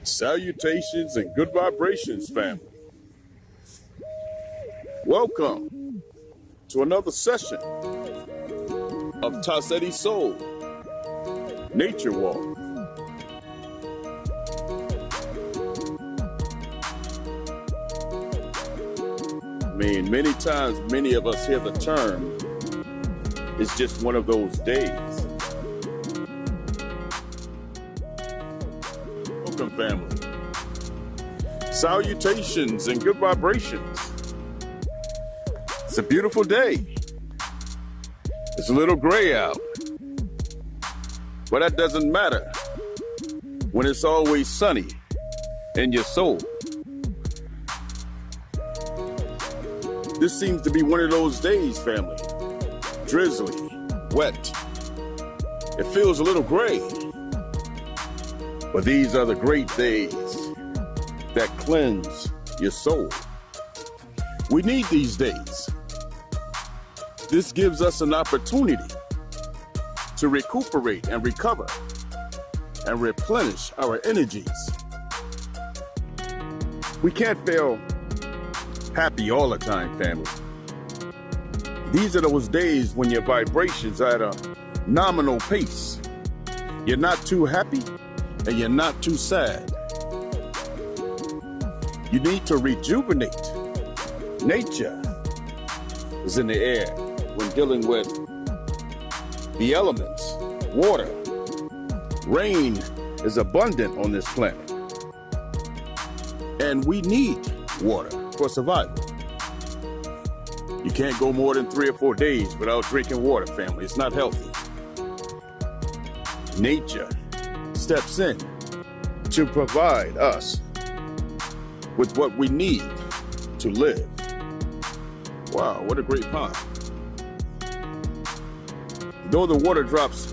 Salutations and good vibrations, family. Welcome to another session of Taseti Soul Nature Walk. I mean, many times, many of us hear the term, it's just one of those days. Welcome, family. Salutations and good vibrations. It's a beautiful day. It's a little gray out, but that doesn't matter when it's always sunny in your soul. This seems to be one of those days, family. Drizzly, wet. It feels a little gray. But these are the great days that cleanse your soul. We need these days. This gives us an opportunity to recuperate and recover and replenish our energies. We can't feel happy all the time, family. These are those days when your vibrations are at a nominal pace. You're not too happy and you're not too sad. You need to rejuvenate. Nature is in the air when dealing with the elements. Water, rain is abundant on this planet. And we need water for survival. You can't go more than 3 or 4 days without drinking water, family. It's not healthy. Nature steps in to provide us with what we need to live. Wow, what a great pond. Though the water drops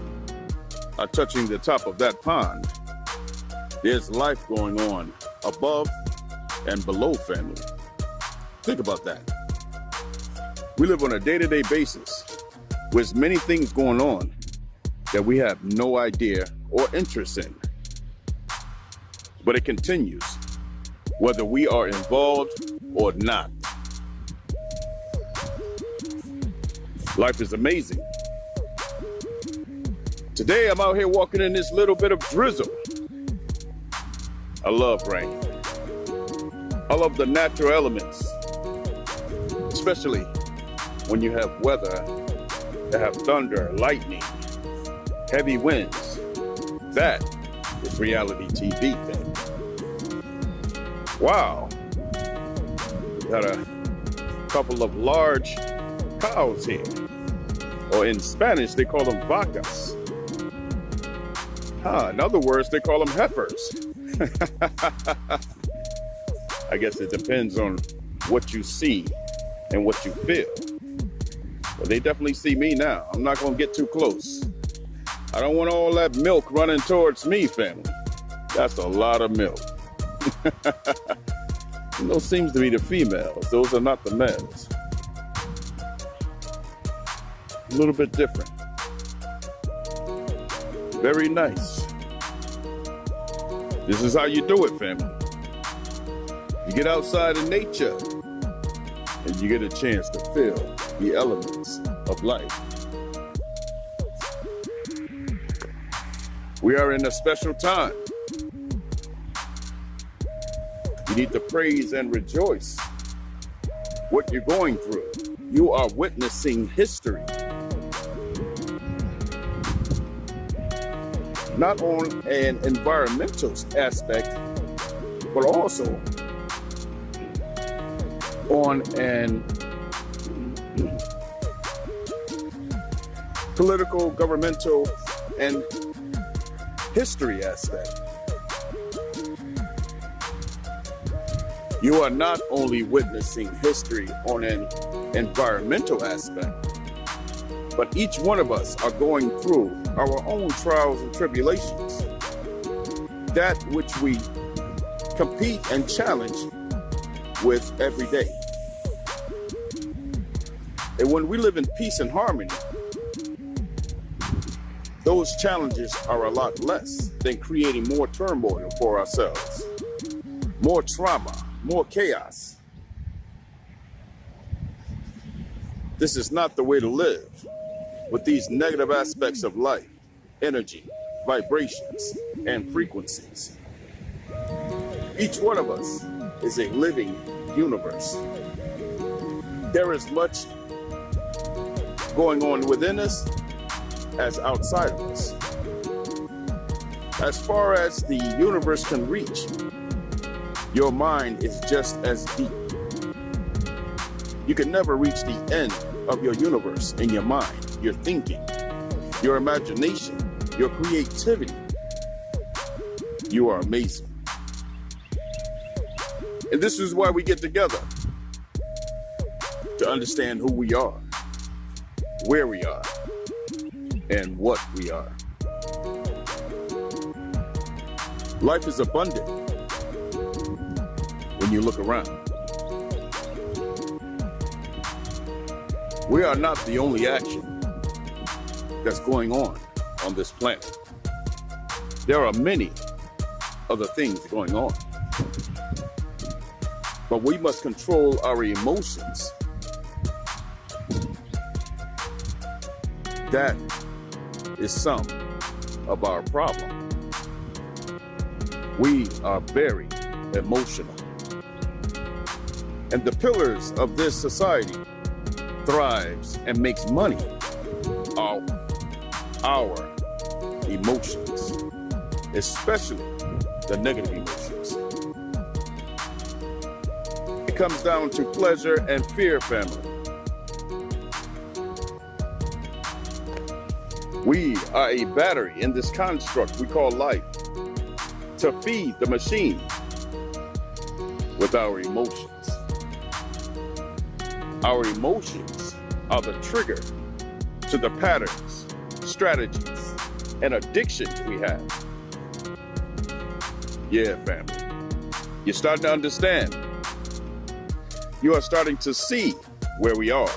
are touching the top of that pond, there's life going on above and below, family. Think about that. We live on a day-to-day basis with many things going on that we have no idea or interest in. But it continues, whether we are involved or not. Life is amazing. Today I'm out here walking in this little bit of drizzle. I love rain. I love the natural elements, especially when you have weather that have thunder, lightning, heavy winds. That is reality TV, thing. Wow. Got a couple of large cows here, or in Spanish they call them vacas. In other words, they call them heifers. I guess it depends on what you see and what you feel. Well, they definitely see me now. I'm not gonna get too close. I don't want all that milk running towards me, family. That's a lot of milk. And those seems to be the females. Those are not the males. A little bit different. Very nice. This is how you do it, family. You get outside in nature and you get a chance to feel the elements of life. We are in a special time. You need to praise and rejoice what you're going through. You are witnessing history. Not on an environmental aspect, but also on an political, governmental, and history aspect. You are not only witnessing history on an environmental aspect, but each one of us are going through our own trials and tribulations. That which we compete and challenge with every day. And when we live in peace and harmony, those challenges are a lot less than creating more turmoil for ourselves, more trauma, more chaos. This is not the way to live with these negative aspects of life, energy, vibrations, and frequencies. Each one of us is a living universe. There is much going on within us as outside of us. As far as the universe can reach, your mind is just as deep. You can never reach the end of your universe in your mind, your thinking, your imagination, your creativity. You are amazing. And this is why we get together, to understand who we are, where we are, and what we are. Life is abundant when you look around. We are not the only action that's going on this planet. There are many other things going on. But we must control our emotions. That is some of our problem. We are very emotional. And the pillars of this society thrives and makes money off our emotions, especially the negative emotions. It comes down to pleasure and fear, family. We are a battery in this construct we call life to feed the machine with our emotions. Our emotions are the trigger to the patterns, strategies, and addictions we have. Yeah, family. You're starting to understand. You are starting to see where we are.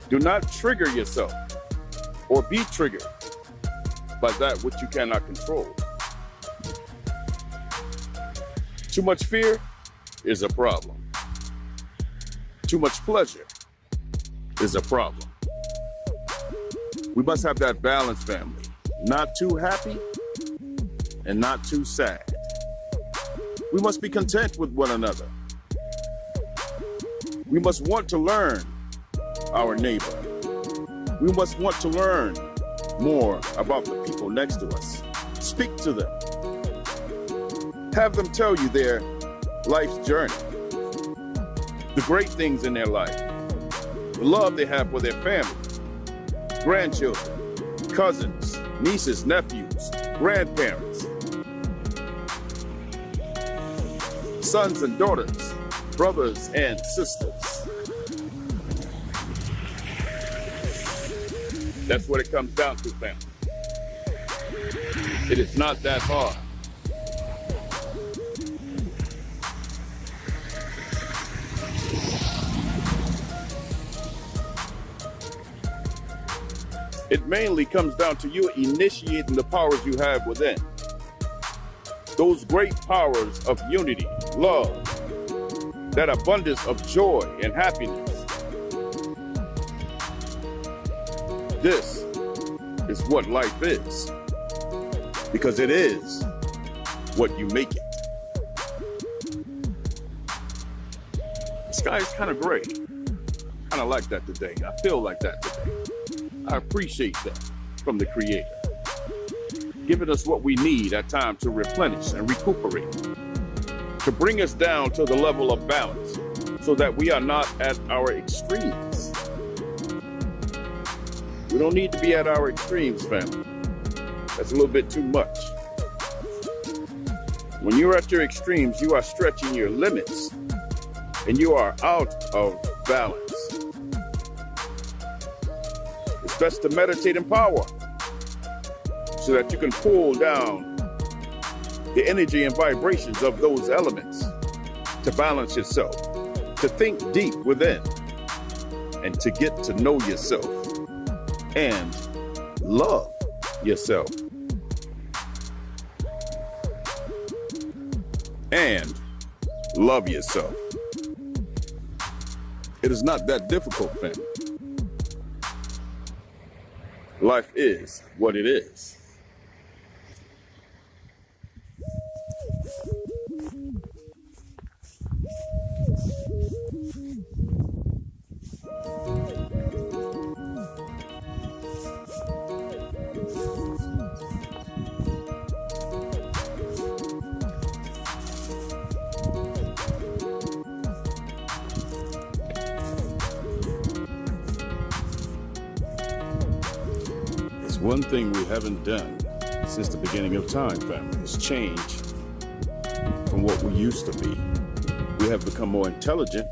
Do not trigger yourself or be triggered by that which you cannot control. Too much fear is a problem. Too much pleasure is a problem. We must have that balance, family. Not too happy and not too sad. We must be content with one another. We must want to learn our neighbor. We must want to learn more about the people next to us. Speak to them. Have them tell you their life's journey, the great things in their life, the love they have for their family, grandchildren, cousins, nieces, nephews, grandparents, sons and daughters, brothers and sisters. That's what it comes down to, family. It is not that hard. It mainly comes down to you initiating the powers you have within. Those great powers of unity, love, that abundance of joy and happiness. This is what life is, because it is what you make it. The sky is kind of gray. Kind of like that today. I feel like that today. I appreciate that from the Creator, giving us what we need at times to replenish and recuperate, to bring us down to the level of balance so that we are not at our extremes. We don't need to be at our extremes, family. That's a little bit too much. When you're at your extremes, you are stretching your limits and you are out of balance. It's best to meditate in power so that you can pull down the energy and vibrations of those elements to balance yourself, to think deep within, and to get to know yourself and love yourself. And love yourself. It is not that difficult, family. Life is what it is. One thing we haven't done since the beginning of time, family, is change from what we used to be. We have become more intelligent.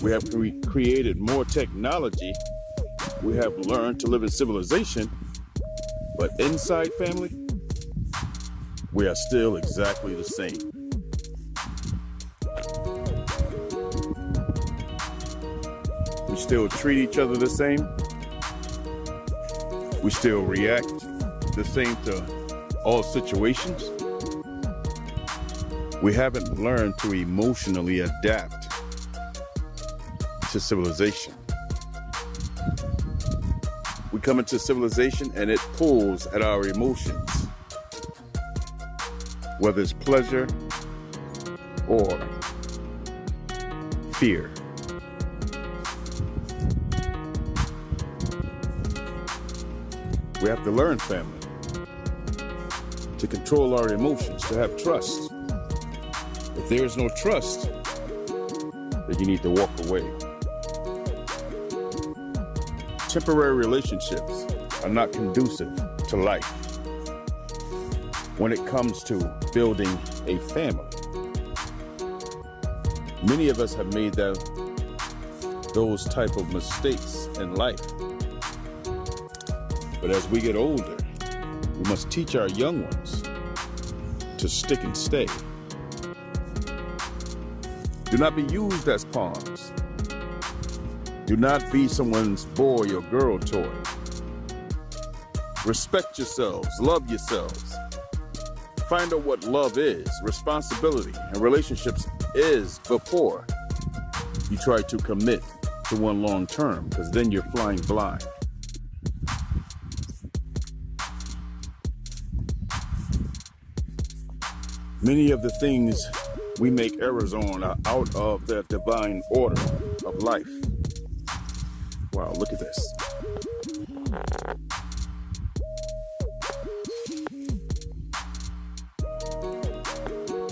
We have created more technology. We have learned to live in civilization. But inside, family, we are still exactly the same. We still treat each other the same. We still react the same to all situations. We haven't learned to emotionally adapt to civilization. We come into civilization and it pulls at our emotions, whether it's pleasure or fear. We have to learn, family, to control our emotions, to have trust. If there is no trust, then you need to walk away. Temporary relationships are not conducive to life. When it comes to building a family, many of us have made those type of mistakes in life. But as we get older, we must teach our young ones to stick and stay. Do not be used as pawns. Do not be someone's boy or girl toy. Respect yourselves, love yourselves. Find out what love is, responsibility, and relationships is before you try to commit to one long term, because then you're flying blind. Many of the things we make errors on are out of the divine order of life. Wow, look at this.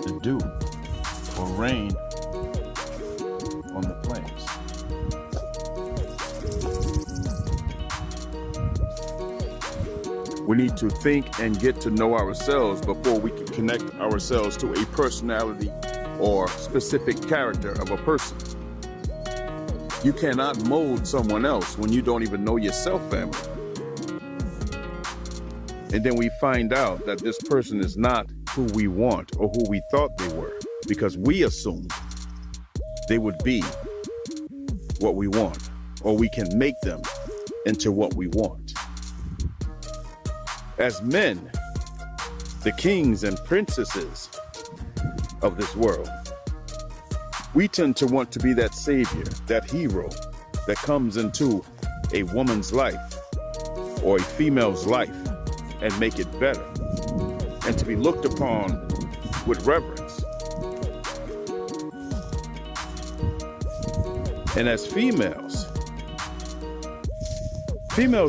The dew or rain on the plants. We need to think and get to know ourselves before we can connect ourselves to a personality or specific character of a person. You cannot mold someone else when you don't even know yourself, family. And then we find out that this person is not who we want or who we thought they were, because we assumed they would be what we want, or we can make them into what we want. As men, the kings and princesses of this world, we tend to want to be that savior, that hero that comes into a woman's life or a female's life and make it better, and to be looked upon with reverence. And as females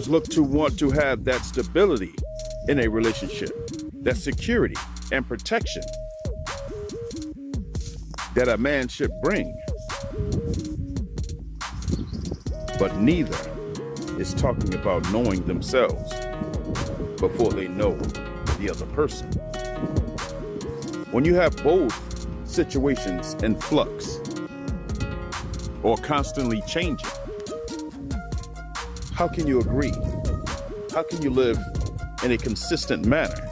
look to want to have that stability in a relationship, that security and protection that a man should bring. But neither is talking about knowing themselves before they know the other person. When you have both situations in flux or constantly changing, how can you agree? How can you live in a consistent manner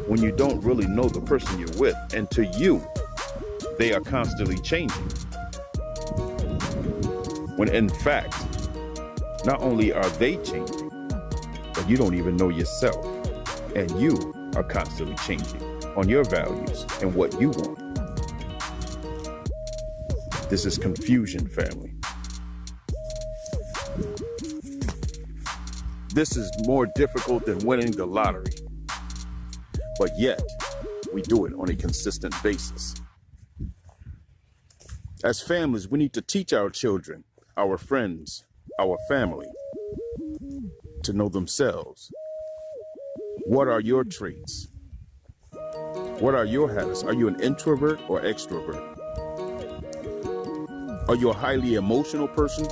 when you don't really know the person you're with, and to you, they are constantly changing? When in fact, not only are they changing, but or you don't even know yourself. And you are constantly changing on your values and what you want. This is confusion, family. This is more difficult than winning the lottery. But yet, we do it on a consistent basis. As families, we need to teach our children, our friends, our family, to know themselves. What are your traits? What are your habits? Are you an introvert or extrovert? Are you a highly emotional person?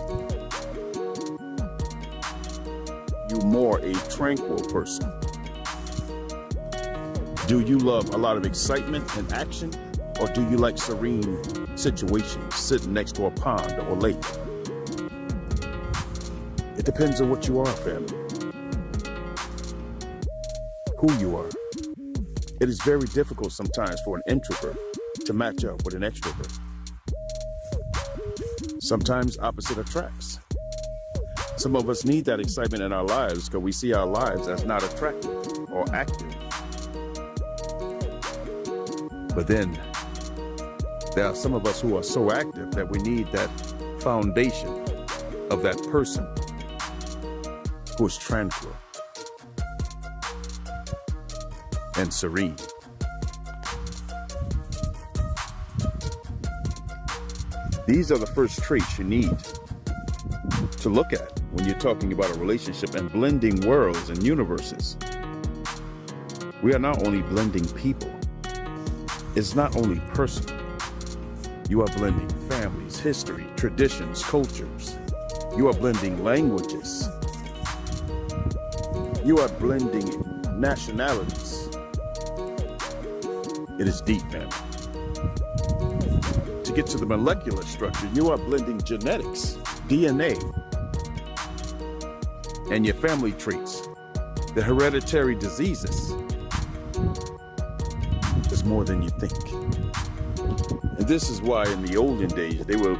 You more a tranquil person? Do you love a lot of excitement and action? Or do you like serene situations, sitting next to a pond or lake? It depends on what you are, family. Who you are. It is very difficult sometimes for an introvert to match up with an extrovert. Sometimes opposite attracts. Some of us need that excitement in our lives because we see our lives as not attractive or active. But then there are some of us who are so active that we need that foundation of that person who is tranquil and serene. These are the first traits you need to look at when you're talking about a relationship and blending worlds and universes. We are not only blending people, it's not only personal. You are blending families, history, traditions, cultures. You are blending languages. You are blending nationalities. It is deep, family. To get to the molecular structure, you are blending genetics, DNA, and your family traits, the hereditary diseases. There's more than you think. And this is why in the olden days, they would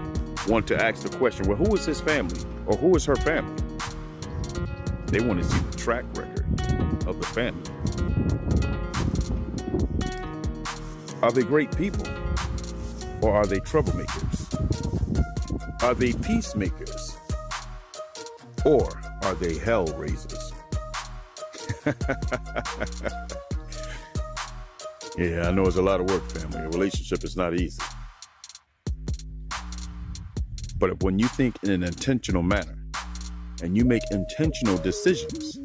want to ask the question, well, who is his family? Or who is her family? They want to see the track record of the family. Are they great people? Or are they troublemakers? Are they peacemakers? Or are they hell raisers? Yeah, I know it's a lot of work, family. A relationship is not easy. But when you think in an intentional manner and you make intentional decisions,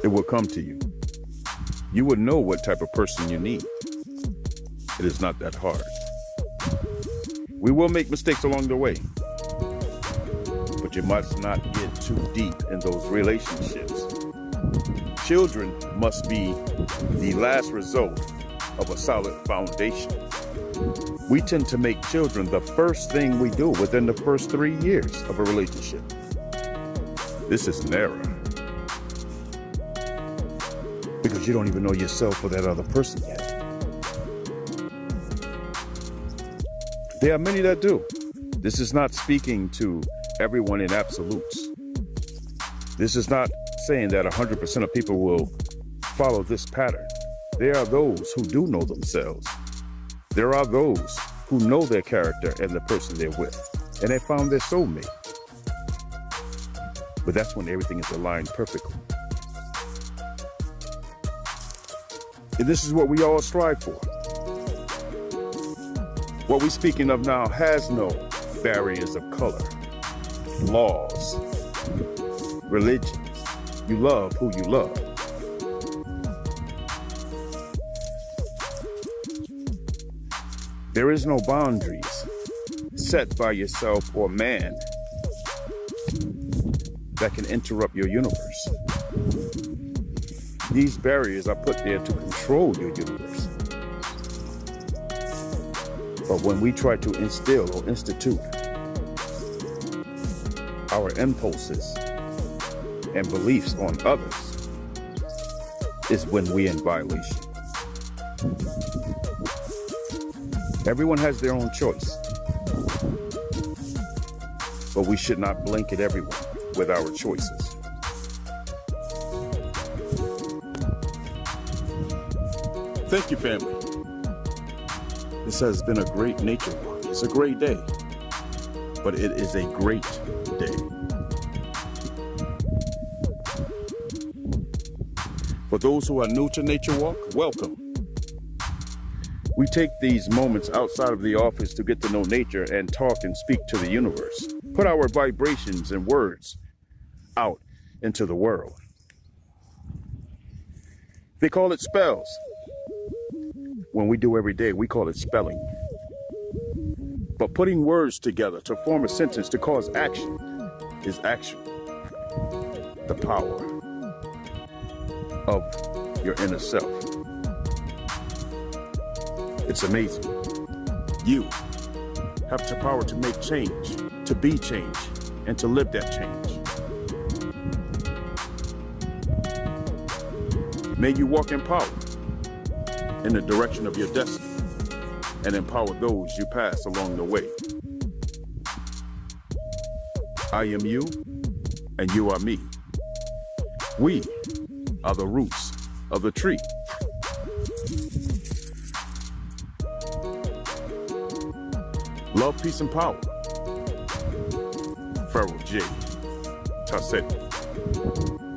it will come to you. You will know what type of person you need. It is not that hard. We will make mistakes along the way, but you must not get too deep in those relationships. Children must be the last result of a solid foundation. We tend to make children the first thing we do within the first 3 years of a relationship. This is an error. Because you don't even know yourself or that other person yet. There are many that do. This is not speaking to everyone in absolutes. This is not saying that 100% of people will follow this pattern. There are those who do know themselves. There are those who know their character and the person they're with, and they found their soulmate. But that's when everything is aligned perfectly. And this is what we all strive for. What we're speaking of now has no barriers of color, laws, religions. You love who you love. There is no boundaries set by yourself or man that can interrupt your universe. These barriers are put there to control your universe. But when we try to instill or institute our impulses and beliefs on others, is when we're in violation. Everyone has their own choice, but we should not blanket everyone with our choices. Thank you, family. This has been a great nature walk. It's a great day, but it is a great day. For those who are new to Nature Walk, welcome. We take these moments outside of the office to get to know nature and talk and speak to the universe. Put our vibrations and words out into the world. They call it spells. When we do every day, we call it spelling. But putting words together to form a sentence to cause action is action. The power of your inner self. It's amazing. You have the power to make change, to be change, and to live that change. May you walk in power in the direction of your destiny and empower those you pass along the way. I am you, and you are me. We are the roots of the tree. Love, peace, and power. Pharaohjtaseti.